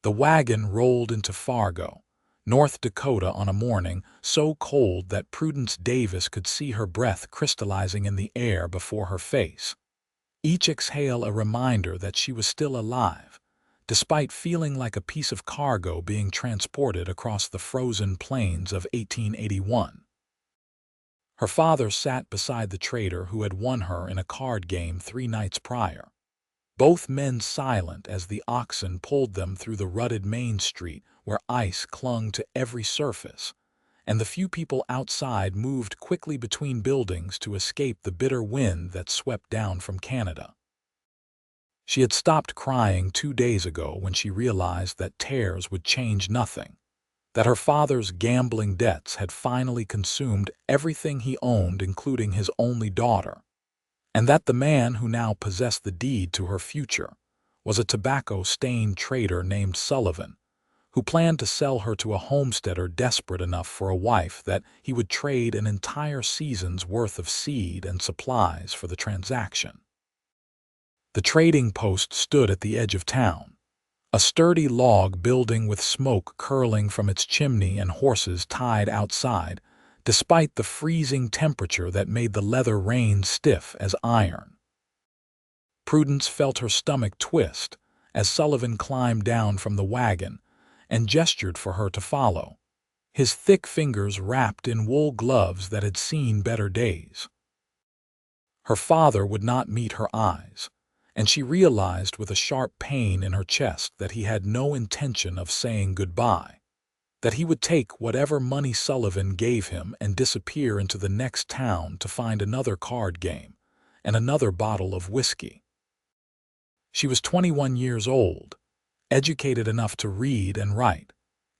The wagon rolled into Fargo, North Dakota on a morning so cold that Prudence Davis could see her breath crystallizing in the air before her face. Each exhale a reminder that she was still alive, despite feeling like a piece of cargo being transported across the frozen plains of 1881. Her father sat beside the trader who had won her in a card game 3 nights prior. Both men silent as the oxen pulled them through the rutted main street where ice clung to every surface, and the few people outside moved quickly between buildings to escape the bitter wind that swept down from Canada. She had stopped crying 2 days ago when she realized that tears would change nothing, that her father's gambling debts had finally consumed everything he owned, including his only daughter, and that the man who now possessed the deed to her future was a tobacco-stained trader named Sullivan, who planned to sell her to a homesteader desperate enough for a wife that he would trade an entire season's worth of seed and supplies for the transaction. The trading post stood at the edge of town, a sturdy log building with smoke curling from its chimney and horses tied outside, despite the freezing temperature that made the leather reins stiff as iron. Prudence felt her stomach twist as Sullivan climbed down from the wagon and gestured for her to follow, his thick fingers wrapped in wool gloves that had seen better days. Her father would not meet her eyes, and she realized with a sharp pain in her chest that he had no intention of saying goodbye, that he would take whatever money Sullivan gave him and disappear into the next town to find another card game and another bottle of whiskey. She was 21 years old, educated enough to read and write,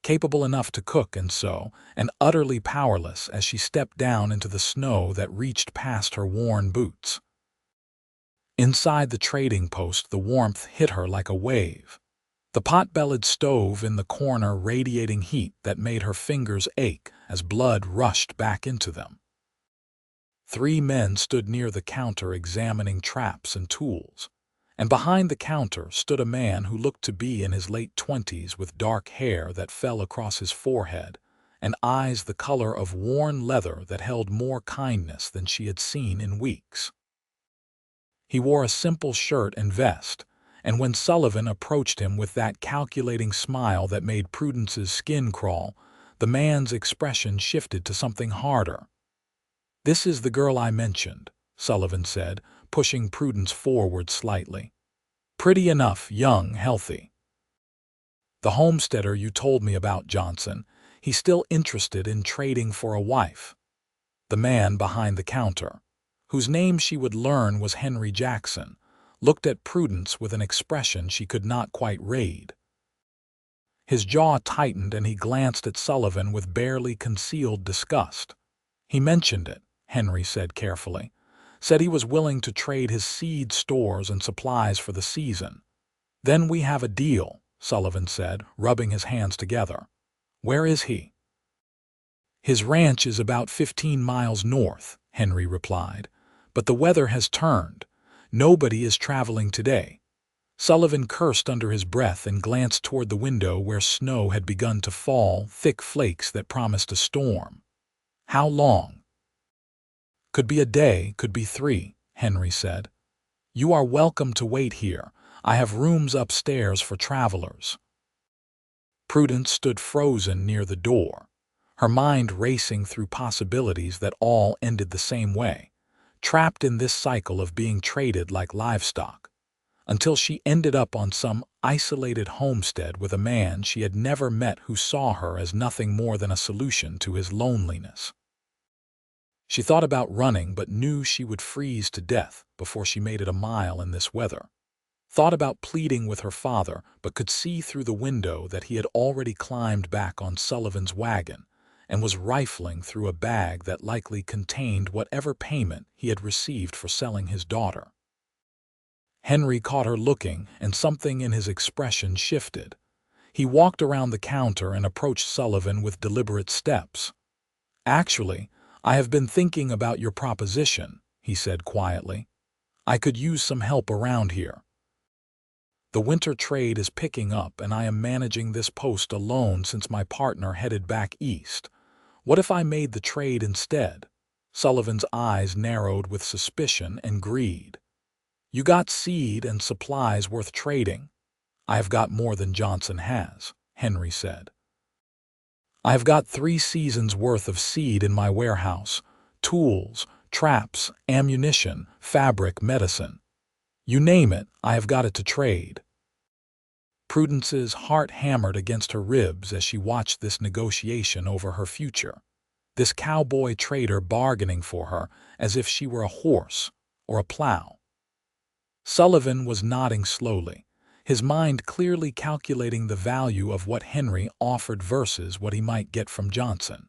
capable enough to cook and sew, and utterly powerless as she stepped down into the snow that reached past her worn boots. Inside the trading post, the warmth hit her like a wave, the pot-bellied stove in the corner radiating heat that made her fingers ache as blood rushed back into them. 3 men stood near the counter examining traps and tools, and behind the counter stood a man who looked to be in his late 20s with dark hair that fell across his forehead and eyes the color of worn leather that held more kindness than she had seen in weeks. He wore a simple shirt and vest, and when Sullivan approached him with that calculating smile that made Prudence's skin crawl, the man's expression shifted to something harder. "This is the girl I mentioned," Sullivan said, pushing Prudence forward slightly. "Pretty enough, young, healthy. The homesteader you told me about, Johnson, he's still interested in trading for a wife." The man behind the counter, whose name she would learn was Henry Jackson, looked at Prudence with an expression she could not quite read. His jaw tightened and he glanced at Sullivan with barely concealed disgust. "He mentioned it," Henry said carefully. "Said he was willing to trade his seed stores and supplies for the season." "Then we have a deal," Sullivan said, rubbing his hands together. "Where is he?" "His ranch is about 15 miles north," Henry replied. "But the weather has turned. Nobody is traveling today." Sullivan cursed under his breath and glanced toward the window where snow had begun to fall, thick flakes that promised a storm. "How long?" "Could be a day, could be 3, Henry said. "You are welcome to wait here. I have rooms upstairs for travelers." Prudence stood frozen near the door, her mind racing through possibilities that all ended the same way, trapped in this cycle of being traded like livestock, until she ended up on some isolated homestead with a man she had never met who saw her as nothing more than a solution to his loneliness. She thought about running but knew she would freeze to death before she made it a mile in this weather. Thought about pleading with her father but could see through the window that he had already climbed back on Sullivan's wagon and was rifling through a bag that likely contained whatever payment he had received for selling his daughter. Henry caught her looking, and something in his expression shifted. He walked around the counter and approached Sullivan with deliberate steps. "Actually, I have been thinking about your proposition," he said quietly. "I could use some help around here." The winter trade is picking up and I am managing this post alone since my partner headed back east. What if I made the trade instead? Sullivan's eyes narrowed with suspicion and greed. You got seed and supplies worth trading. I have got more than Johnson has, Henry said. I have got 3 seasons' worth of seed in my warehouse, tools, traps, ammunition, fabric, medicine. You name it, I have got it to trade. Prudence's heart hammered against her ribs as she watched this negotiation over her future. This cowboy trader bargaining for her as if she were a horse or a plow. Sullivan was nodding slowly, his mind clearly calculating the value of what Henry offered versus what he might get from Johnson.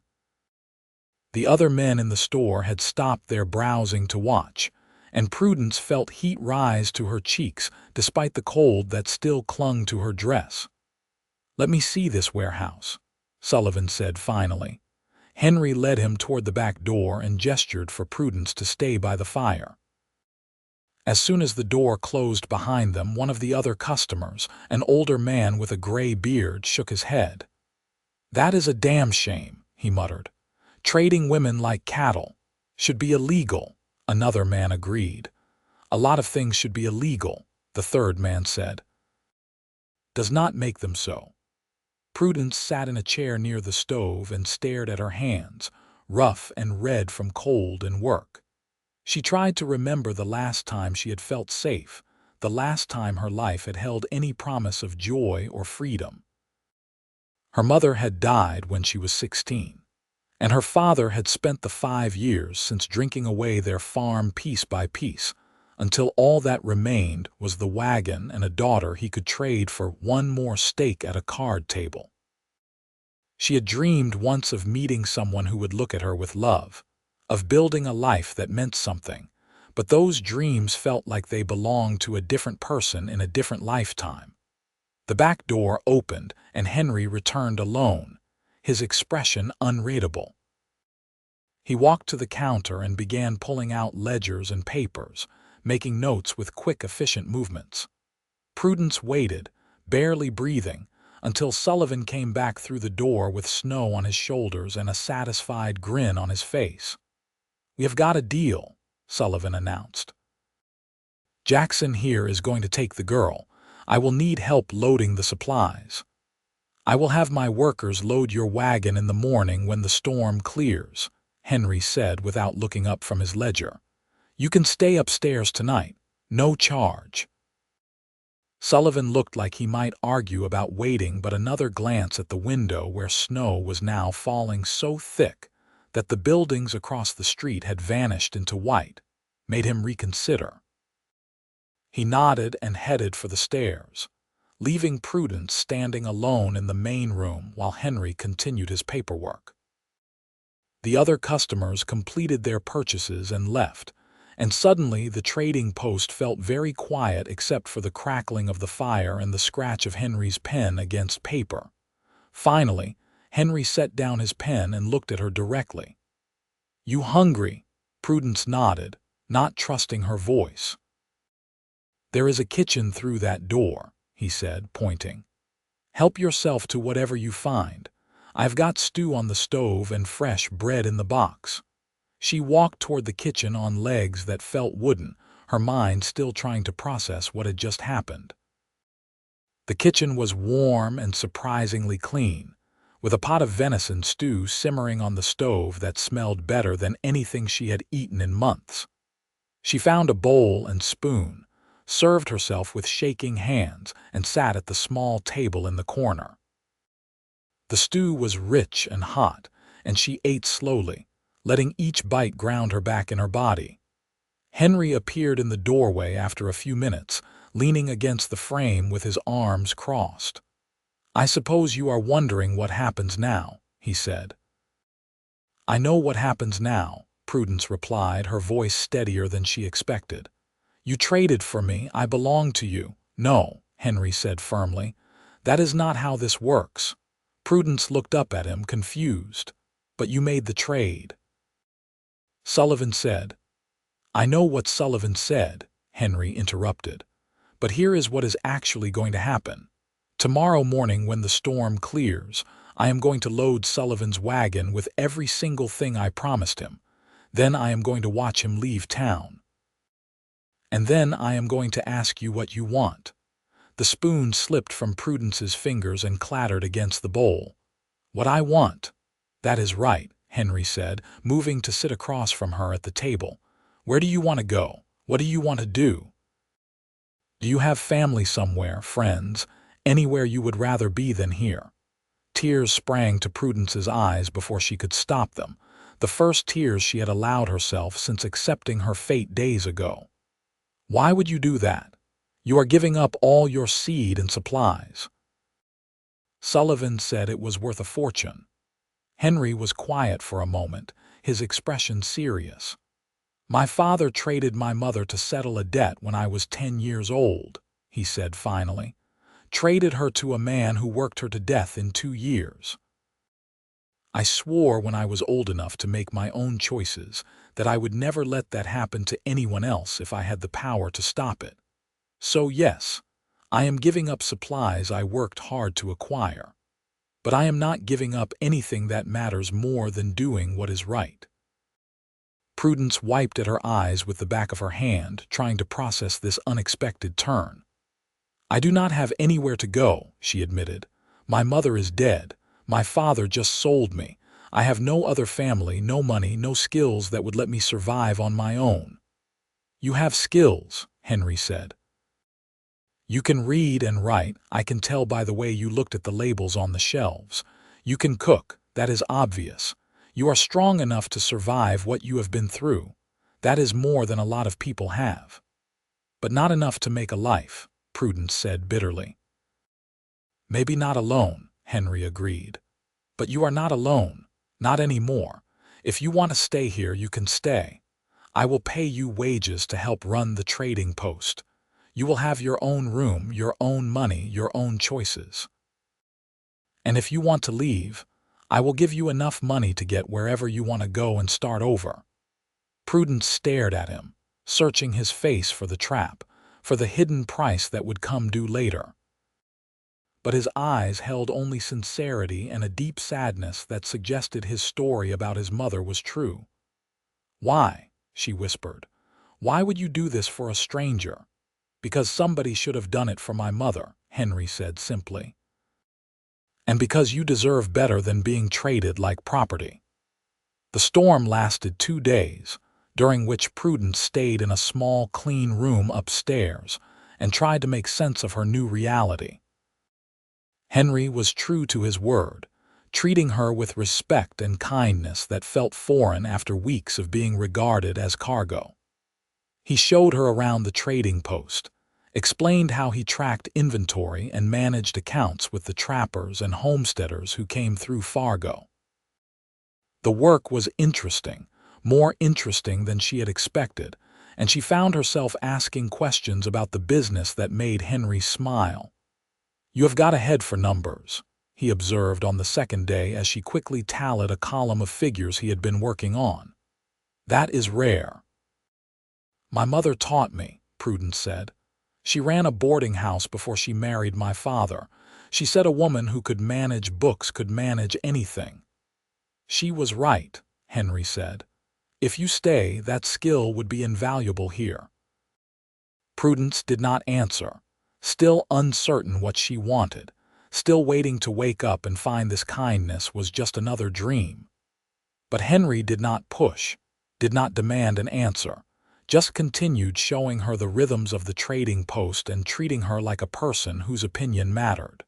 The other men in the store had stopped their browsing to watch, and Prudence felt heat rise to her cheeks despite the cold that still clung to her dress. "Let me see this warehouse," Sullivan said finally. Henry led him toward the back door and gestured for Prudence to stay by the fire. As soon as the door closed behind them, one of the other customers, an older man with a gray beard, shook his head. "That is a damn shame," he muttered. "Trading women like cattle should be illegal." Another man agreed. "A lot of things should be illegal," the third man said. "Does not make them so." Prudence sat in a chair near the stove and stared at her hands, rough and red from cold and work. She tried to remember the last time she had felt safe, the last time her life had held any promise of joy or freedom. Her mother had died when she was 16. And her father had spent the 5 years since drinking away their farm piece by piece, until all that remained was the wagon and a daughter he could trade for one more stake at a card table. She had dreamed once of meeting someone who would look at her with love, of building a life that meant something, but those dreams felt like they belonged to a different person in a different lifetime. The back door opened and Henry returned alone, his expression unreadable. He walked to the counter and began pulling out ledgers and papers, making notes with quick, efficient movements. Prudence waited, barely breathing, until Sullivan came back through the door with snow on his shoulders and a satisfied grin on his face. "We have got a deal," Sullivan announced. "Jackson here is going to take the girl. I will need help loading the supplies. I will have my workers load your wagon in the morning when the storm clears," Henry said without looking up from his ledger. "You can stay upstairs tonight. No charge." Sullivan looked like he might argue about waiting, but another glance at the window where snow was now falling so thick that the buildings across the street had vanished into white made him reconsider. He nodded and headed for the stairs, leaving Prudence standing alone in the main room while Henry continued his paperwork. The other customers completed their purchases and left, and suddenly the trading post felt very quiet except for the crackling of the fire and the scratch of Henry's pen against paper. Finally, Henry set down his pen and looked at her directly. "You hungry?" Prudence nodded, not trusting her voice. "There is a kitchen through that door," he said, pointing. "Help yourself to whatever you find. I've got stew on the stove and fresh bread in the box." She walked toward the kitchen on legs that felt wooden, her mind still trying to process what had just happened. The kitchen was warm and surprisingly clean, with a pot of venison stew simmering on the stove that smelled better than anything she had eaten in months. She found a bowl and spoon, served herself with shaking hands, and sat at the small table in the corner. The stew was rich and hot, and she ate slowly, letting each bite ground her back in her body. Henry appeared in the doorway after a few minutes, leaning against the frame with his arms crossed. "I suppose you are wondering what happens now," he said. "I know what happens now," Prudence replied, her voice steadier than she expected. "You traded for me, I belong to you." "No," Henry said firmly. "That is not how this works." Prudence looked up at him, confused. "But you made the trade." Sullivan said. "I know what Sullivan said," Henry interrupted. But here is what is actually going to happen. Tomorrow morning when the storm clears, I am going to load Sullivan's wagon with every single thing I promised him. Then I am going to watch him leave town. And then I am going to ask you what you want." The spoon slipped from Prudence's fingers and clattered against the bowl. "What I want." "That is right," Henry said, moving to sit across from her at the table. "Where do you want to go? What do you want to do? Do you have family somewhere, friends, anywhere you would rather be than here?" Tears sprang to Prudence's eyes before she could stop them, the first tears she had allowed herself since accepting her fate days ago. "Why would you do that? You are giving up all your seed and supplies." Sullivan said it was worth a fortune. Henry was quiet for a moment, his expression serious. "My father traded my mother to settle a debt when I was 10 years old," he said finally. "Traded her to a man who worked her to death in 2 years. I swore when I was old enough to make my own choices that I would never let that happen to anyone else if I had the power to stop it. So yes, I am giving up supplies I worked hard to acquire. But I am not giving up anything that matters more than doing what is right." Prudence wiped at her eyes with the back of her hand, trying to process this unexpected turn. "I do not have anywhere to go," she admitted. "My mother is dead. My father just sold me. I have no other family, no money, no skills that would let me survive on my own." "You have skills," Henry said. "You can read and write, I can tell by the way you looked at the labels on the shelves. You can cook, that is obvious. You are strong enough to survive what you have been through. That is more than a lot of people have. But not enough to make a life," Prudence said bitterly. "Maybe not alone," Henry agreed. "But you are not alone, not anymore. If you want to stay here, you can stay. I will pay you wages to help run the trading post. You will have your own room, your own money, your own choices. And if you want to leave, I will give you enough money to get wherever you want to go and start over." Prudence stared at him, searching his face for the trap, for the hidden price that would come due later. But his eyes held only sincerity and a deep sadness that suggested his story about his mother was true. "Why?" she whispered. "Why would you do this for a stranger?" "Because somebody should have done it for my mother," Henry said simply. "And because you deserve better than being traded like property." The storm lasted 2 days, during which Prudence stayed in a small, clean room upstairs and tried to make sense of her new reality. Henry was true to his word, treating her with respect and kindness that felt foreign after weeks of being regarded as cargo. He showed her around the trading post, explained how he tracked inventory and managed accounts with the trappers and homesteaders who came through Fargo. The work was interesting, more interesting than she had expected, and she found herself asking questions about the business that made Henry smile. "You have got a head for numbers," he observed on the second day as she quickly tallied a column of figures he had been working on. "That is rare." "My mother taught me," Prudence said. "She ran a boarding house before she married my father. She said a woman who could manage books could manage anything." "She was right," Henry said. "If you stay, that skill would be invaluable here." Prudence did not answer, still uncertain what she wanted, still waiting to wake up and find this kindness was just another dream. But Henry did not push, did not demand an answer, just continued showing her the rhythms of the trading post and treating her like a person whose opinion mattered.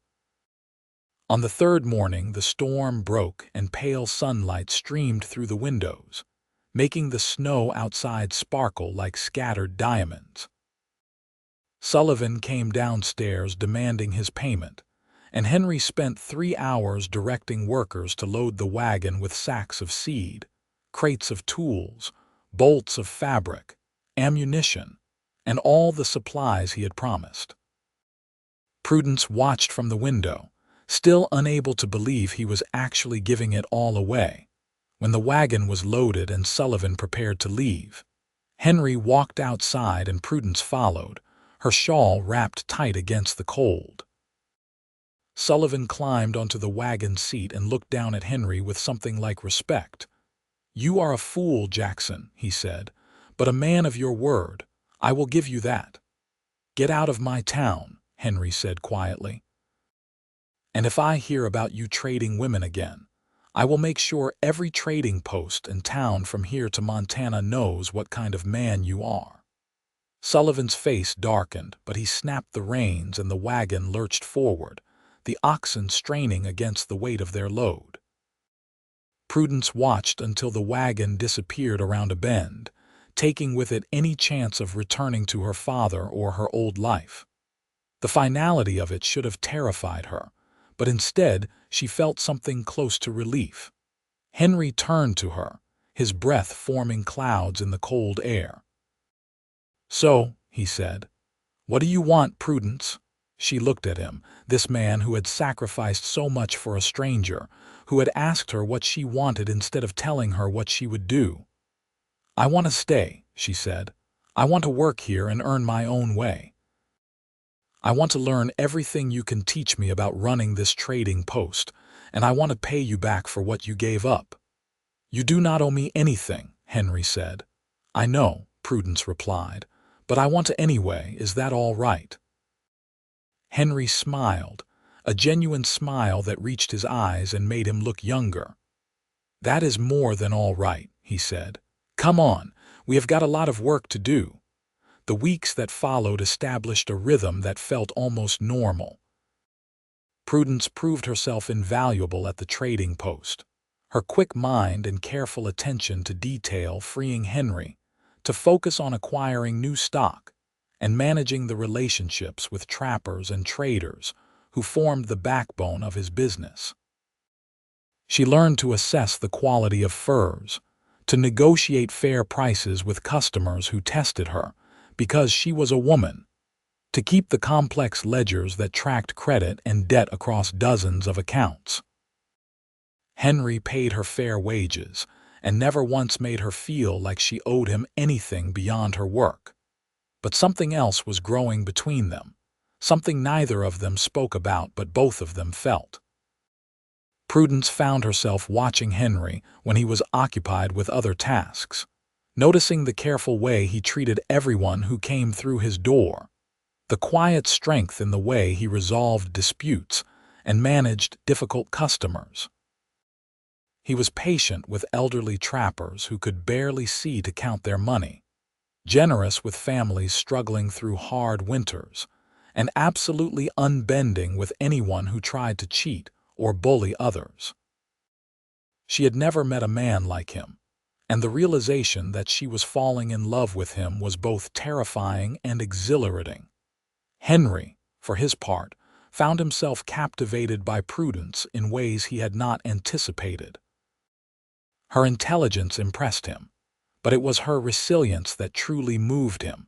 On the third morning, the storm broke and pale sunlight streamed through the windows, making the snow outside sparkle like scattered diamonds. Sullivan came downstairs demanding his payment, and Henry spent 3 hours directing workers to load the wagon with sacks of seed, crates of tools, bolts of fabric, ammunition, and all the supplies he had promised. Prudence watched from the window, still unable to believe he was actually giving it all away. When the wagon was loaded and Sullivan prepared to leave, Henry walked outside and Prudence followed, her shawl wrapped tight against the cold. Sullivan climbed onto the wagon seat and looked down at Henry with something like respect. "You are a fool, Jackson," he said, "but a man of your word. I will give you that." "Get out of my town," Henry said quietly. "And if I hear about you trading women again, I will make sure every trading post in town from here to Montana knows what kind of man you are." Sullivan's face darkened, but he snapped the reins and the wagon lurched forward, the oxen straining against the weight of their load. Prudence watched until the wagon disappeared around a bend, taking with it any chance of returning to her father or her old life. The finality of it should have terrified her, but instead she felt something close to relief. Henry turned to her, his breath forming clouds in the cold air. "So," he said, "what do you want, Prudence?" She looked at him, this man who had sacrificed so much for a stranger, who had asked her what she wanted instead of telling her what she would do. "I want to stay," she said. "I want to work here and earn my own way. I want to learn everything you can teach me about running this trading post, and I want to pay you back for what you gave up." "You do not owe me anything," Henry said. "I know," Prudence replied, "but I want to anyway. Is that all right?" Henry smiled, a genuine smile that reached his eyes and made him look younger. "That is more than all right," he said. "Come on, we have got a lot of work to do." The weeks that followed established a rhythm that felt almost normal. Prudence proved herself invaluable at the trading post, her quick mind and careful attention to detail freeing Henry to focus on acquiring new stock and managing the relationships with trappers and traders who formed the backbone of his business. She learned to assess the quality of furs, to negotiate fair prices with customers who tested her because she was a woman, to keep the complex ledgers that tracked credit and debt across dozens of accounts. Henry paid her fair wages and never once made her feel like she owed him anything beyond her work. But something else was growing between them, something neither of them spoke about but both of them felt. Prudence found herself watching Henry when he was occupied with other tasks, noticing the careful way he treated everyone who came through his door, the quiet strength in the way he resolved disputes and managed difficult customers. He was patient with elderly trappers who could barely see to count their money, generous with families struggling through hard winters, and absolutely unbending with anyone who tried to cheat or bully others. She had never met a man like him, and the realization that she was falling in love with him was both terrifying and exhilarating. Henry, for his part, found himself captivated by Prudence in ways he had not anticipated. Her intelligence impressed him, but it was her resilience that truly moved him,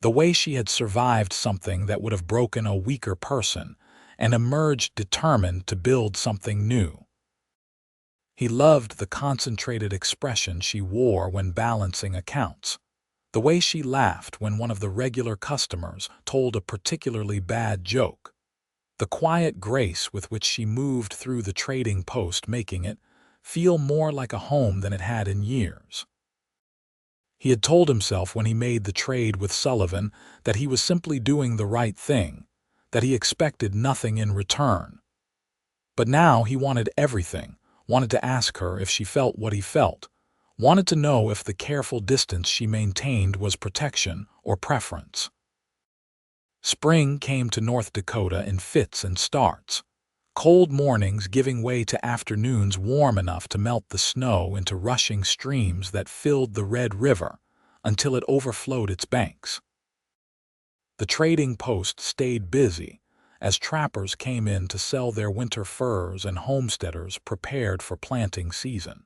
the way she had survived something that would have broken a weaker person and emerged determined to build something new. He loved the concentrated expression she wore when balancing accounts, the way she laughed when one of the regular customers told a particularly bad joke, the quiet grace with which she moved through the trading post, making it feel more like a home than it had in years. He had told himself when he made the trade with Sullivan that he was simply doing the right thing, that he expected nothing in return. But now he wanted everything, wanted to ask her if she felt what he felt, wanted to know if the careful distance she maintained was protection or preference. Spring came to North Dakota in fits and starts, cold mornings giving way to afternoons warm enough to melt the snow into rushing streams that filled the Red River until it overflowed its banks. The trading post stayed busy as trappers came in to sell their winter furs and homesteaders prepared for planting season.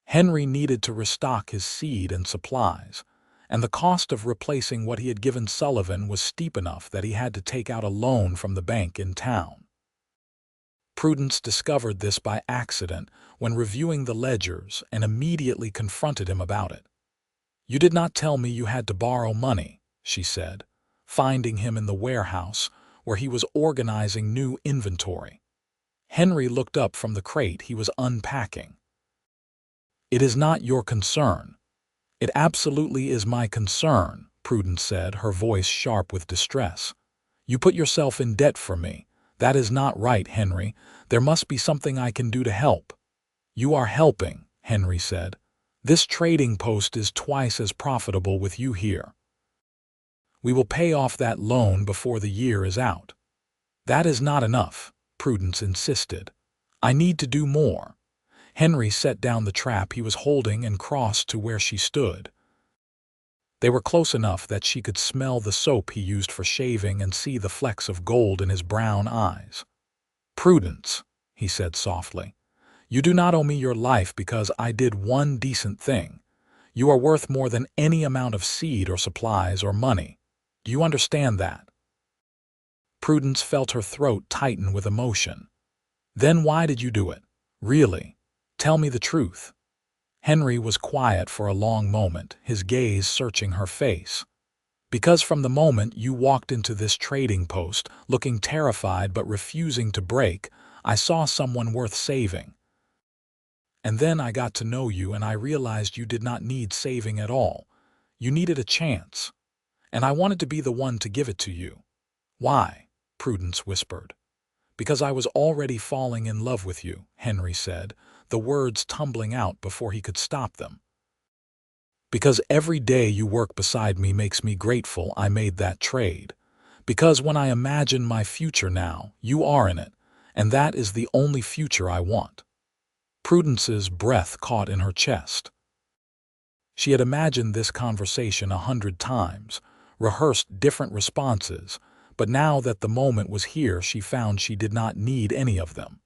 Henry needed to restock his seed and supplies, and the cost of replacing what he had given Sullivan was steep enough that he had to take out a loan from the bank in town. Prudence discovered this by accident when reviewing the ledgers and immediately confronted him about it. "You did not tell me you had to borrow money," she said, finding him in the warehouse, where he was organizing new inventory. Henry looked up from the crate he was unpacking. "It is not your concern." "It absolutely is my concern," Prudence said, her voice sharp with distress. "You put yourself in debt for me. That is not right, Henry. There must be something I can do to help." "You are helping," Henry said. "This trading post is twice as profitable with you here. We will pay off that loan before the year is out." "That is not enough," Prudence insisted. "I need to do more." Henry set down the trap he was holding and crossed to where she stood. They were close enough that she could smell the soap he used for shaving and see the flecks of gold in his brown eyes. "Prudence," he said softly, "you do not owe me your life because I did one decent thing. You are worth more than any amount of seed or supplies or money. Do you understand that?" Prudence felt her throat tighten with emotion. "Then why did you do it? Really? Tell me the truth." Henry was quiet for a long moment, his gaze searching her face. "Because from the moment you walked into this trading post, looking terrified but refusing to break, I saw someone worth saving. And then I got to know you and I realized you did not need saving at all. You needed a chance. And I wanted to be the one to give it to you." "Why?" Prudence whispered. "Because I was already falling in love with you," Henry said, the words tumbling out before he could stop them. "Because every day you work beside me makes me grateful I made that trade. Because when I imagine my future now, you are in it, and that is the only future I want." Prudence's breath caught in her chest. She had imagined this conversation 100 times, rehearsed different responses, but now that the moment was here, she found she did not need any of them.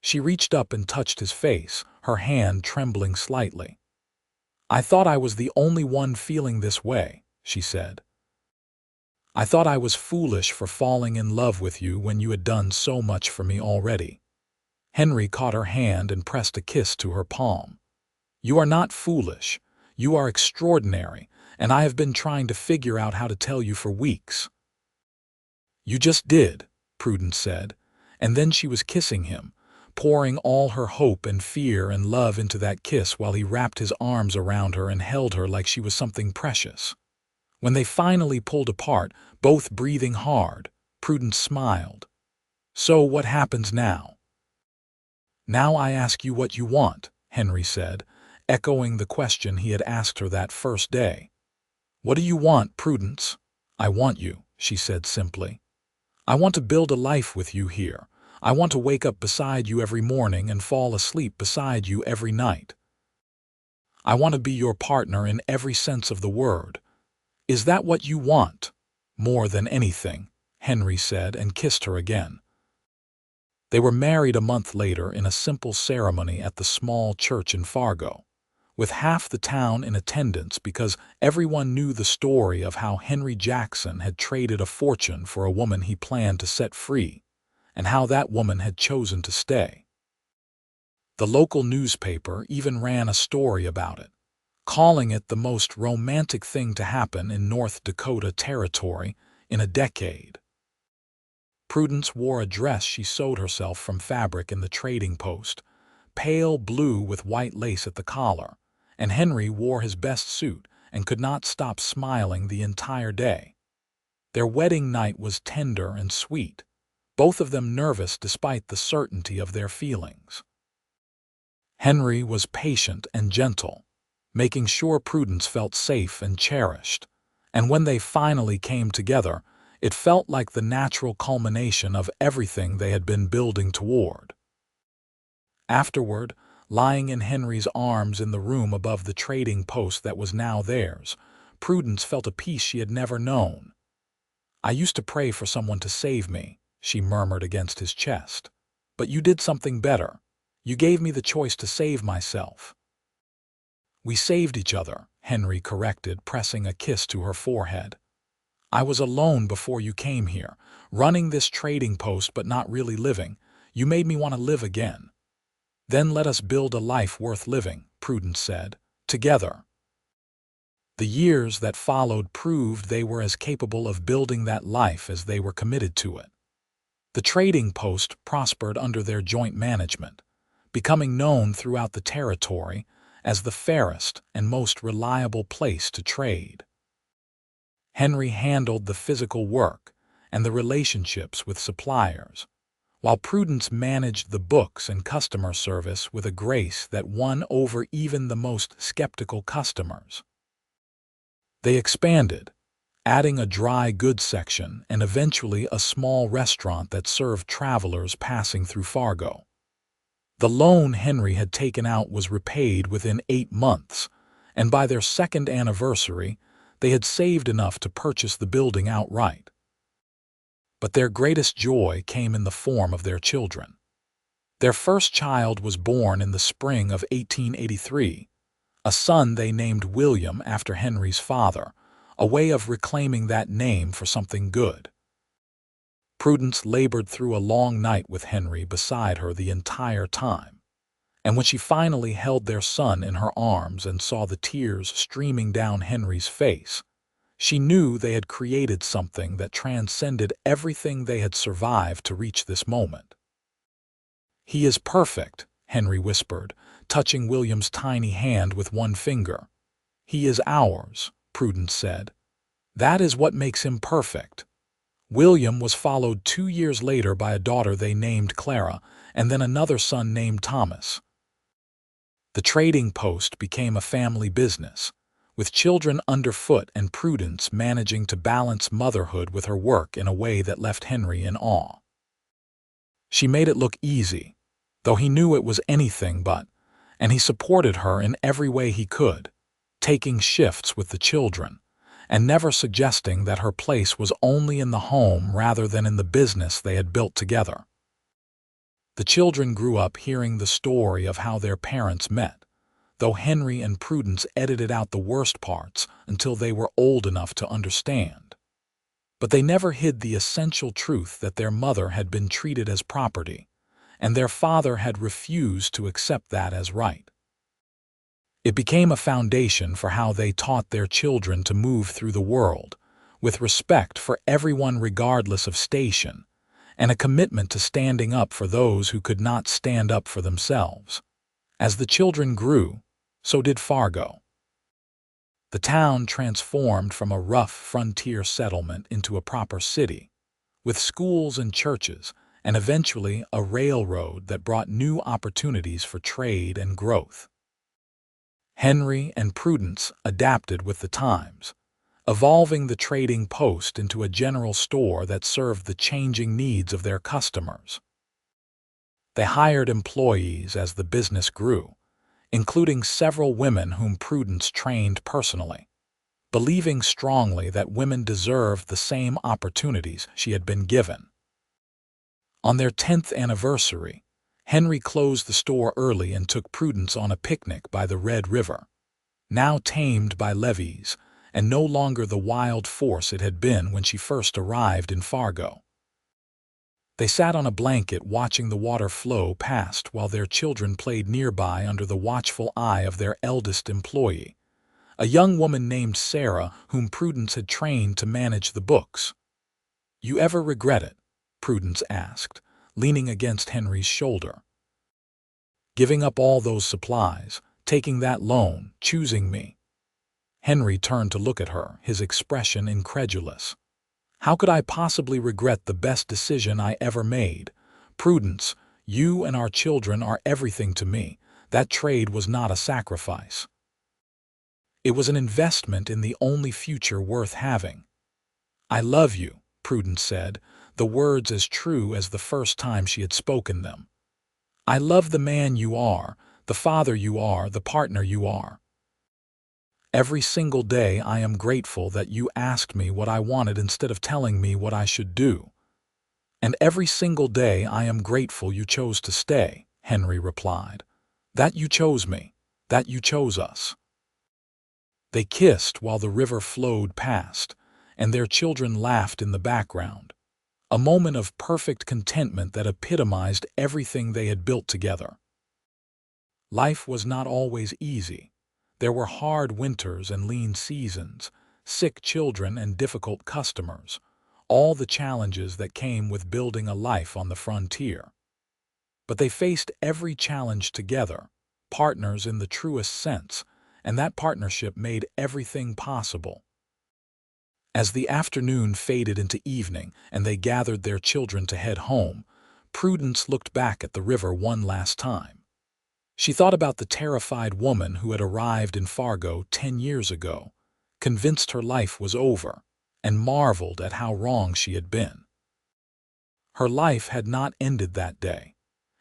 She reached up and touched his face, her hand trembling slightly. "I thought I was the only one feeling this way," she said. "I thought I was foolish for falling in love with you when you had done so much for me already." Henry caught her hand and pressed a kiss to her palm. "You are not foolish. You are extraordinary, and I have been trying to figure out how to tell you for weeks." "You just did," Prudence said, and then she was kissing him, pouring all her hope and fear and love into that kiss while he wrapped his arms around her and held her like she was something precious. When they finally pulled apart, both breathing hard, Prudence smiled. "So what happens now?" "Now I ask you what you want," Henry said, echoing the question he had asked her that first day. "What do you want, Prudence?" "I want you," she said simply. "I want to build a life with you here. I want to wake up beside you every morning and fall asleep beside you every night. I want to be your partner in every sense of the word. Is that what you want?" "More than anything," Henry said and kissed her again. They were married a month later in a simple ceremony at the small church in Fargo, with half the town in attendance because everyone knew the story of how Henry Jackson had traded a fortune for a woman he planned to set free, and how that woman had chosen to stay. The local newspaper even ran a story about it, calling it the most romantic thing to happen in North Dakota territory in a decade. Prudence wore a dress she sewed herself from fabric in the trading post, pale blue with white lace at the collar, and Henry wore his best suit and could not stop smiling the entire day. Their wedding night was tender and sweet, both of them nervous despite the certainty of their feelings. Henry was patient and gentle, making sure Prudence felt safe and cherished, and when they finally came together, it felt like the natural culmination of everything they had been building toward. Afterward, lying in Henry's arms in the room above the trading post that was now theirs, Prudence felt a peace she had never known. "I used to pray for someone to save me," she murmured against his chest. "But you did something better. You gave me the choice to save myself." "We saved each other," Henry corrected, pressing a kiss to her forehead. "I was alone before you came here, running this trading post but not really living. You made me want to live again." "Then let us build a life worth living," Prudence said, "together." The years that followed proved they were as capable of building that life as they were committed to it. The trading post prospered under their joint management, becoming known throughout the territory as the fairest and most reliable place to trade. Henry handled the physical work and the relationships with suppliers, while Prudence managed the books and customer service with a grace that won over even the most skeptical customers. They expanded, adding a dry goods section and eventually a small restaurant that served travelers passing through Fargo. The loan Henry had taken out was repaid within 8 months, and by their second anniversary, they had saved enough to purchase the building outright. But their greatest joy came in the form of their children. Their first child was born in the spring of 1883, a son they named William after Henry's father, a way of reclaiming that name for something good. Prudence labored through a long night with Henry beside her the entire time, and when she finally held their son in her arms and saw the tears streaming down Henry's face, she knew they had created something that transcended everything they had survived to reach this moment. "He is perfect," Henry whispered, touching William's tiny hand with one finger. "He is ours," Prudence said. "That is what makes him perfect." William was followed 2 years later by a daughter they named Clara, and then another son named Thomas. The trading post became a family business, with children underfoot and Prudence managing to balance motherhood with her work in a way that left Henry in awe. She made it look easy, though he knew it was anything but, and he supported her in every way he could, taking shifts with the children, and never suggesting that her place was only in the home rather than in the business they had built together. The children grew up hearing the story of how their parents met, though Henry and Prudence edited out the worst parts until they were old enough to understand. But they never hid the essential truth that their mother had been treated as property, and their father had refused to accept that as right. It became a foundation for how they taught their children to move through the world, with respect for everyone regardless of station, and a commitment to standing up for those who could not stand up for themselves. As the children grew, so did Fargo. The town transformed from a rough frontier settlement into a proper city, with schools and churches, and eventually a railroad that brought new opportunities for trade and growth. Henry and Prudence adapted with the times, evolving the trading post into a general store that served the changing needs of their customers. They hired employees as the business grew, including several women whom Prudence trained personally, believing strongly that women deserved the same opportunities she had been given. On their 10th anniversary, Henry closed the store early and took Prudence on a picnic by the Red River, now tamed by levees and no longer the wild force it had been when she first arrived in Fargo. They sat on a blanket watching the water flow past while their children played nearby under the watchful eye of their eldest employee, a young woman named Sarah whom Prudence had trained to manage the books. "You ever regret it?" Prudence asked, leaning against Henry's shoulder. "Giving up all those supplies, taking that loan, choosing me?" Henry turned to look at her, his expression incredulous. "How could I possibly regret the best decision I ever made? Prudence, you and our children are everything to me. That trade was not a sacrifice. It was an investment in the only future worth having." "I love you," Prudence said, the words as true as the first time she had spoken them. "I love the man you are, the father you are, the partner you are. Every single day I am grateful that you asked me what I wanted instead of telling me what I should do. And every single day I am grateful you chose to stay," Henry replied. "That you chose me, that you chose us." They kissed while the river flowed past, and their children laughed in the background, a moment of perfect contentment that epitomized everything they had built together. Life was not always easy. There were hard winters and lean seasons, sick children and difficult customers, all the challenges that came with building a life on the frontier. But they faced every challenge together, partners in the truest sense, and that partnership made everything possible. As the afternoon faded into evening and they gathered their children to head home, Prudence looked back at the river one last time. She thought about the terrified woman who had arrived in Fargo 10 years ago, convinced her life was over, and marveled at how wrong she had been. Her life had not ended that day.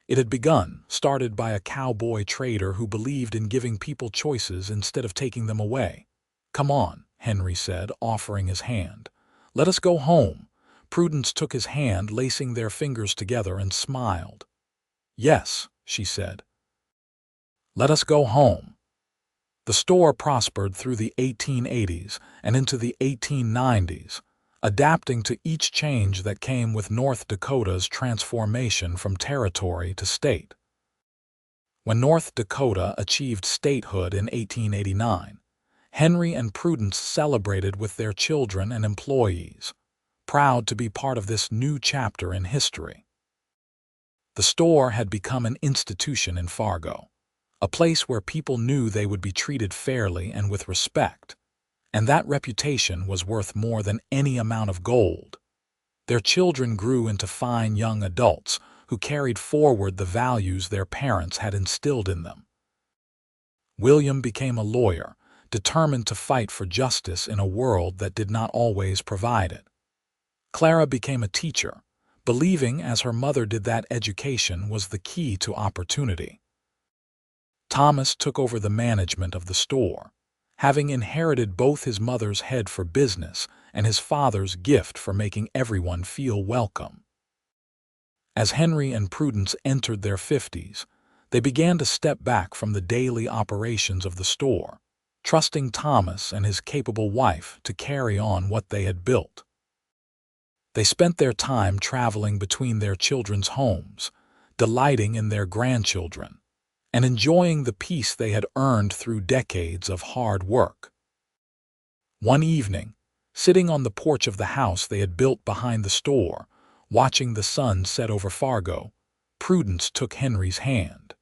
It had begun, started by a cowboy trader who believed in giving people choices instead of taking them away. "Come on," Henry said, offering his hand. "Let us go home." Prudence took his hand, lacing their fingers together, and smiled. "Yes," she said. "Let us go home." The store prospered through the 1880s and into the 1890s, adapting to each change that came with North Dakota's transformation from territory to state. When North Dakota achieved statehood in 1889, Henry and Prudence celebrated with their children and employees, proud to be part of this new chapter in history. The store had become an institution in Fargo, a place where people knew they would be treated fairly and with respect, and that reputation was worth more than any amount of gold. Their children grew into fine young adults who carried forward the values their parents had instilled in them. William became a lawyer, determined to fight for justice in a world that did not always provide it. Clara became a teacher, believing, as her mother did, that education was the key to opportunity. Thomas took over the management of the store, having inherited both his mother's head for business and his father's gift for making everyone feel welcome. As Henry and Prudence entered their 50s, they began to step back from the daily operations of the store, trusting Thomas and his capable wife to carry on what they had built. They spent their time traveling between their children's homes, delighting in their grandchildren, and enjoying the peace they had earned through decades of hard work. One evening, sitting on the porch of the house they had built behind the store, watching the sun set over Fargo, Prudence took Henry's hand.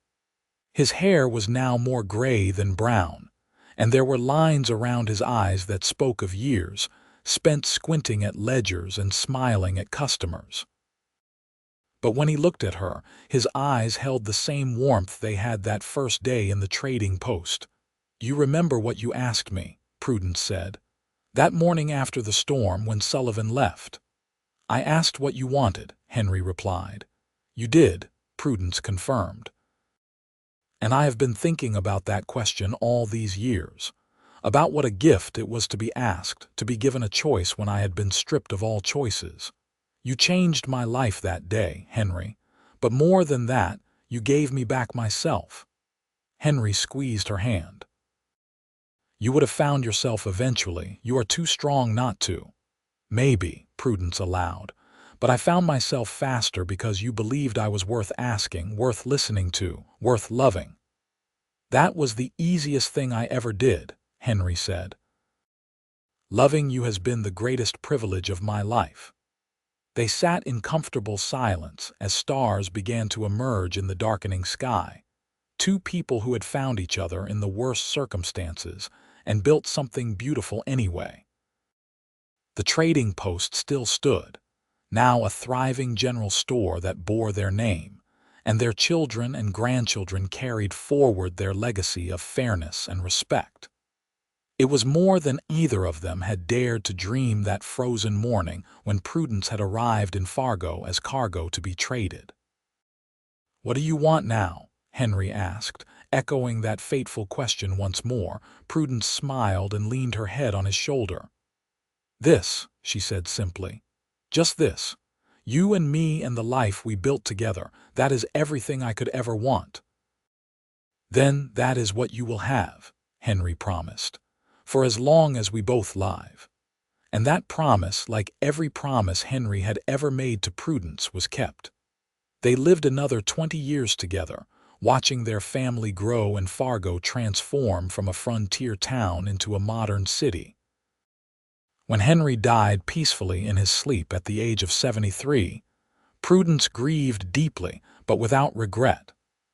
His hair was now more gray than brown, and there were lines around his eyes that spoke of years spent squinting at ledgers and smiling at customers. But when he looked at her, his eyes held the same warmth they had that first day in the trading post. "You remember what you asked me," Prudence said, "that morning after the storm when Sullivan left." "I asked what you wanted," Henry replied. "You did," Prudence confirmed. "And I have been thinking about that question all these years, about what a gift it was to be asked, to be given a choice when I had been stripped of all choices. You changed my life that day, Henry, but more than that, you gave me back myself." Henry squeezed her hand. "You would have found yourself eventually. You are too strong not to." "Maybe," Prudence allowed, "but I found myself faster because you believed I was worth asking, worth listening to, worth loving." "That was the easiest thing I ever did," Henry said. "Loving you has been the greatest privilege of my life." They sat in comfortable silence as stars began to emerge in the darkening sky, two people who had found each other in the worst circumstances and built something beautiful anyway. The trading post still stood, now a thriving general store that bore their name, and their children and grandchildren carried forward their legacy of fairness and respect. It was more than either of them had dared to dream that frozen morning when Prudence had arrived in Fargo as cargo to be traded. "What do you want now?" Henry asked, echoing that fateful question once more. Prudence smiled and leaned her head on his shoulder. "This," she said simply. "Just this. You and me and the life we built together, that is everything I could ever want." "Then that is what you will have," Henry promised, "for as long as we both live." And that promise, like every promise Henry had ever made to Prudence, was kept. They lived another 20 years together, watching their family grow and Fargo transform from a frontier town into a modern city. When Henry died peacefully in his sleep at the age of 73, Prudence grieved deeply but without regret,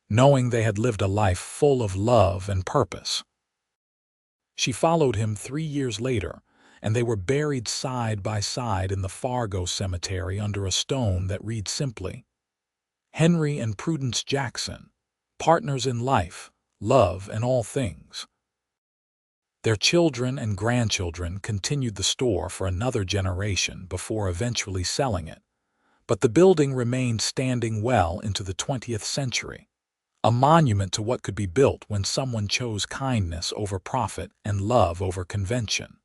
knowing they had lived a life full of love and purpose. She followed him 3 years later, and they were buried side by side in the Fargo cemetery under a stone that read simply, Henry and Prudence Jackson, partners in life, love, and all things. Their children and grandchildren continued the store for another generation before eventually selling it, but the building remained standing well into the 20th century, a monument to what could be built when someone chose kindness over profit and love over convention.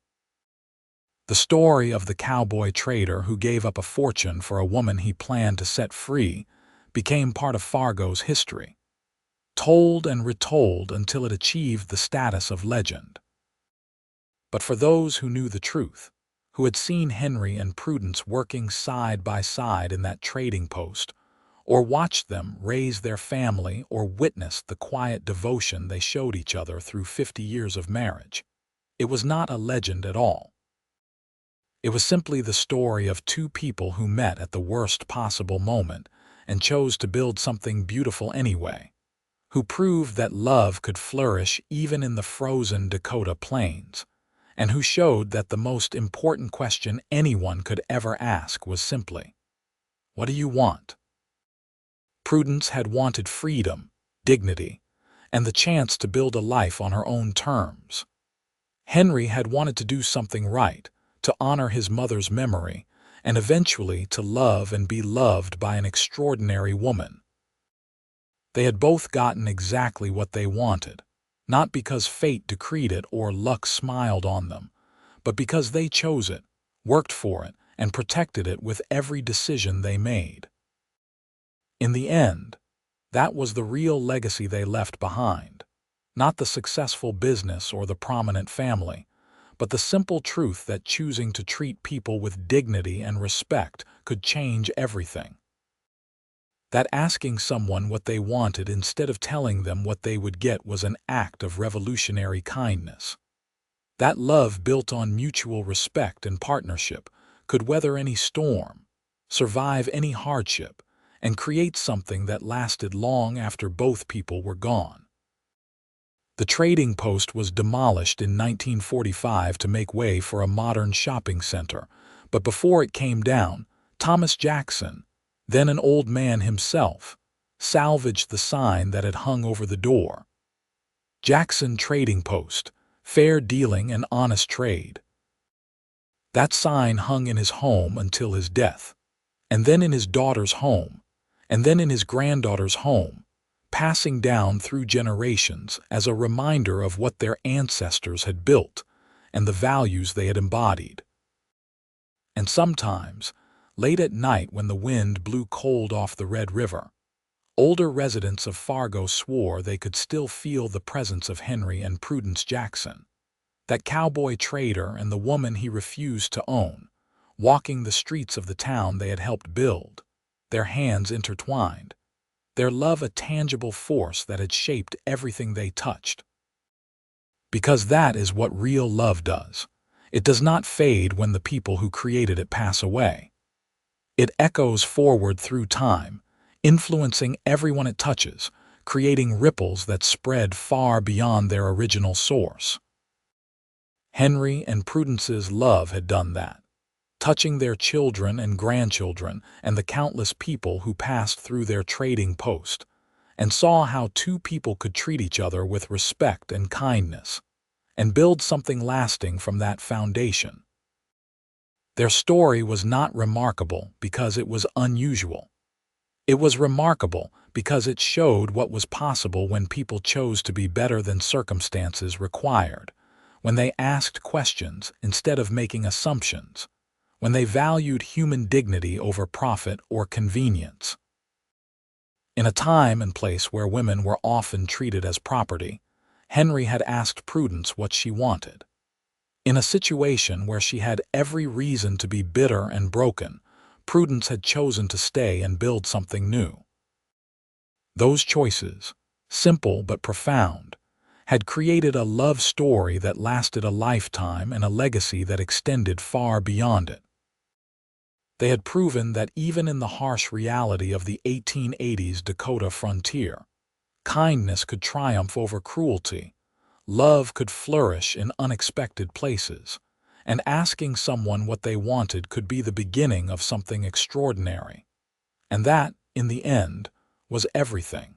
The story of the cowboy trader who gave up a fortune for a woman he planned to set free became part of Fargo's history, told and retold until it achieved the status of legend. But for those who knew the truth, who had seen Henry and Prudence working side by side in that trading post, or watched them raise their family or witnessed the quiet devotion they showed each other through 50 years of marriage, it was not a legend at all. It was simply the story of two people who met at the worst possible moment and chose to build something beautiful anyway, who proved that love could flourish even in the frozen Dakota plains, and who showed that the most important question anyone could ever ask was simply, "What do you want?" Prudence had wanted freedom, dignity, and the chance to build a life on her own terms. Henry had wanted to do something right, to honor his mother's memory, and eventually to love and be loved by an extraordinary woman. They had both gotten exactly what they wanted, not because fate decreed it or luck smiled on them, but because they chose it, worked for it, and protected it with every decision they made. In the end, that was the real legacy they left behind, not the successful business or the prominent family, but the simple truth that choosing to treat people with dignity and respect could change everything. That asking someone what they wanted instead of telling them what they would get was an act of revolutionary kindness. That love built on mutual respect and partnership could weather any storm, survive any hardship, and create something that lasted long after both people were gone. The trading post was demolished in 1945 to make way for a modern shopping center, but before it came down, Thomas Jackson, then an old man himself, salvaged the sign that had hung over the door. Jackson Trading Post, fair dealing and honest trade. That sign hung in his home until his death, and then in his daughter's home, and then in his granddaughter's home, passing down through generations as a reminder of what their ancestors had built and the values they had embodied. And sometimes, late at night when the wind blew cold off the Red River, older residents of Fargo swore they could still feel the presence of Henry and Prudence Jackson, that cowboy trader and the woman he refused to own, walking the streets of the town they had helped build, their hands intertwined, their love a tangible force that had shaped everything they touched. Because that is what real love does. It does not fade when the people who created it pass away. It echoes forward through time, influencing everyone it touches, creating ripples that spread far beyond their original source. Henry and Prudence's love had done that, touching their children and grandchildren and the countless people who passed through their trading post, and saw how two people could treat each other with respect and kindness, and build something lasting from that foundation. Their story was not remarkable because it was unusual. It was remarkable because it showed what was possible when people chose to be better than circumstances required, when they asked questions instead of making assumptions, when they valued human dignity over profit or convenience. In a time and place where women were often treated as property, Henry had asked Prudence what she wanted. In a situation where she had every reason to be bitter and broken, Prudence had chosen to stay and build something new. Those choices, simple but profound, had created a love story that lasted a lifetime and a legacy that extended far beyond it. They had proven that even in the harsh reality of the 1880s Dakota frontier, kindness could triumph over cruelty, love could flourish in unexpected places, and asking someone what they wanted could be the beginning of something extraordinary. And that, in the end, was everything.